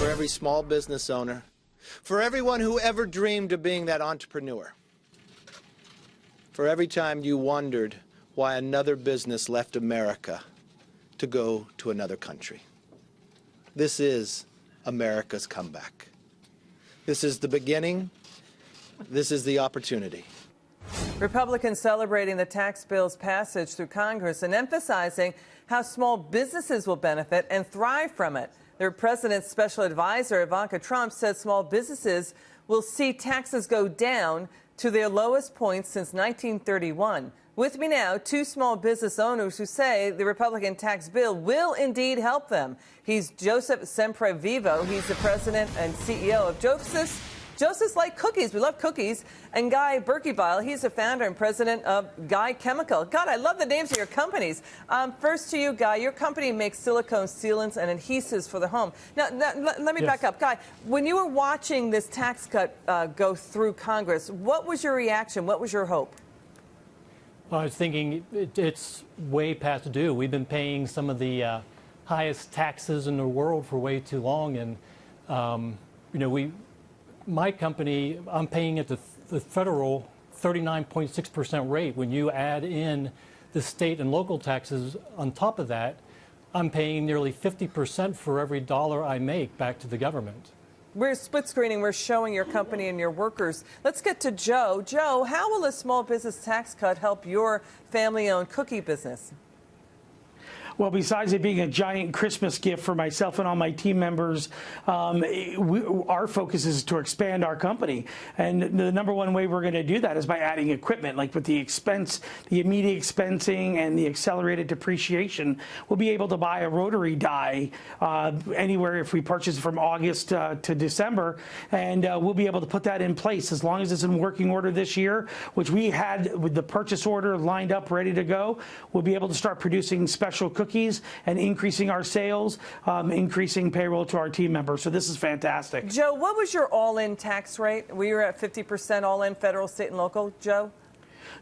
for every small business owner, for everyone who ever dreamed of being that entrepreneur, for every time you wondered why another business left America to go to another country. This is America's comeback. This is the beginning. This is the opportunity. Republicans celebrating the tax bill's passage through Congress and emphasizing how small businesses will benefit and thrive from it. Their president's special advisor, Ivanka Trump, says small businesses will see taxes go down to their lowest point since 1931. With me now, two small business owners who say the Republican tax bill will indeed help them. He's Joseph Semprevivo. He's the president and CEO of Joseph's Like Cookies. We love cookies. And Guy Berkebile, he's the founder and president of Guy Chemical. God, I love the names of your companies. First to you, Guy. Your company makes silicone sealants and adhesives for the home. Now let me back up. Guy, when you were watching this tax cut go through Congress, what was your reaction? What was your hope? Well, I was thinking it's way past due. We've been paying some of the highest taxes in the world for way too long. And, my company, I'm paying at the federal 39.6% rate. When you add in the state and local taxes on top of that, I'm paying nearly 50% for every dollar I make back to the government. We're split screening. We're showing your company and your workers. Let's get to Joe. Joe, how will a small business tax cut help your family-owned cookie business? Well, besides it being a giant Christmas gift for myself and all my team members, our focus is to expand our company. And the number one way we're going to do that is by adding equipment, like with the immediate expensing and the accelerated depreciation. We'll be able to buy a rotary die anywhere if we purchase from August to December, and we'll be able to put that in place as long as it's in working order this year, which we had with the purchase order lined up, ready to go. We'll be able to start producing special cookies and increasing our sales, increasing payroll to our team members. So this is fantastic. Joe, what was your all-in tax rate? We were at 50% all-in, federal, state, and local. Joe?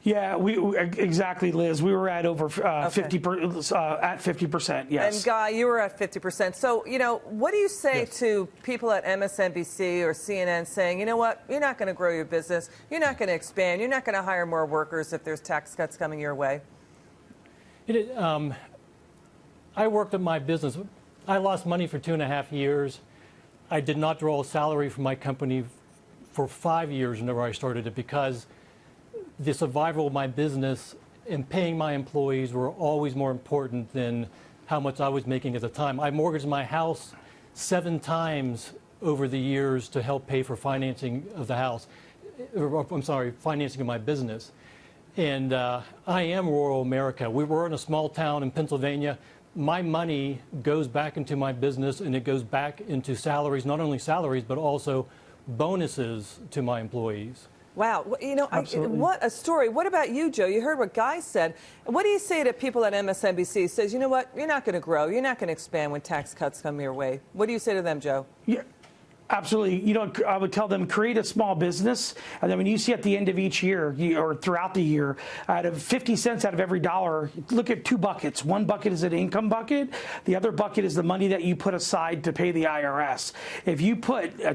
Yeah, exactly, Liz. We were at over 50%, yes. And Guy, you were at 50%. So, what do you say to people at MSNBC or CNN saying, you know what, you're not going to grow your business, you're not going to expand, you're not going to hire more workers if there's tax cuts coming your way? I worked at my business. I lost money for 2.5 years. I did not draw a salary from my company for 5 years whenever I started it, because the survival of my business and paying my employees were always more important than how much I was making at the time. I mortgaged my house 7 times over the years to help pay for financing of the house. Financing of my business. And I am rural America. We were in a small town in Pennsylvania. My money goes back into my business, and it goes back into salaries, not only salaries, but also bonuses to my employees. Wow. What a story. What about you, Joe? You heard what Guy said. What do you say to people at MSNBC says, you know what, you're not going to grow, you're not going to expand when tax cuts come your way? What do you say to them, Joe? Yeah. Absolutely. I would tell them, create a small business. And then when you see at the end of each year or throughout the year, out of 50 cents out of every dollar, look at 2 buckets. One bucket is an income bucket. The other bucket is the money that you put aside to pay the IRS. If you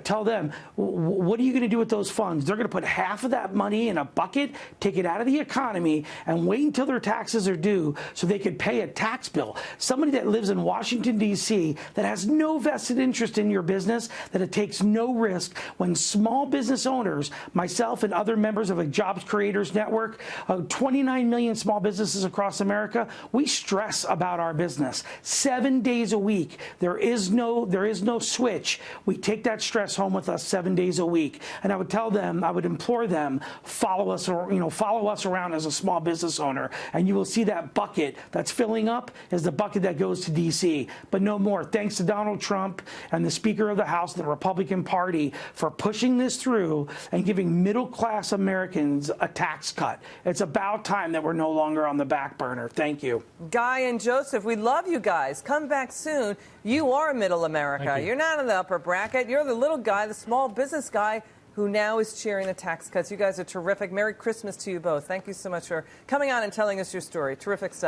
tell them, what are you going to do with those funds? They're going to put half of that money in a bucket, take it out of the economy, and wait until their taxes are due so they could pay a tax bill. Somebody that lives in Washington, D.C., that has no vested interest in your business, that it takes no risk. When small business owners, myself and other members of a Jobs Creators Network, 29 million small businesses across America, we stress about our business 7 days a week. There is no switch. We take that stress home with us 7 days a week. And I would tell them, I would implore them, follow us around as a small business owner, and you will see that bucket that's filling up is the bucket that goes to D.C. But no more. Thanks to Donald Trump and the Speaker of the House, the Republican Party, for pushing this through and giving middle-class Americans a tax cut. It's about time that we're no longer on the back burner. Thank you. Guy and Joseph, we love you guys. Come back soon. You are middle America. You're not in the upper bracket. You're the little guy, the small business guy who now is cheering the tax cuts. You guys are terrific. Merry Christmas to you both. Thank you so much for coming on and telling us your story. Terrific stuff.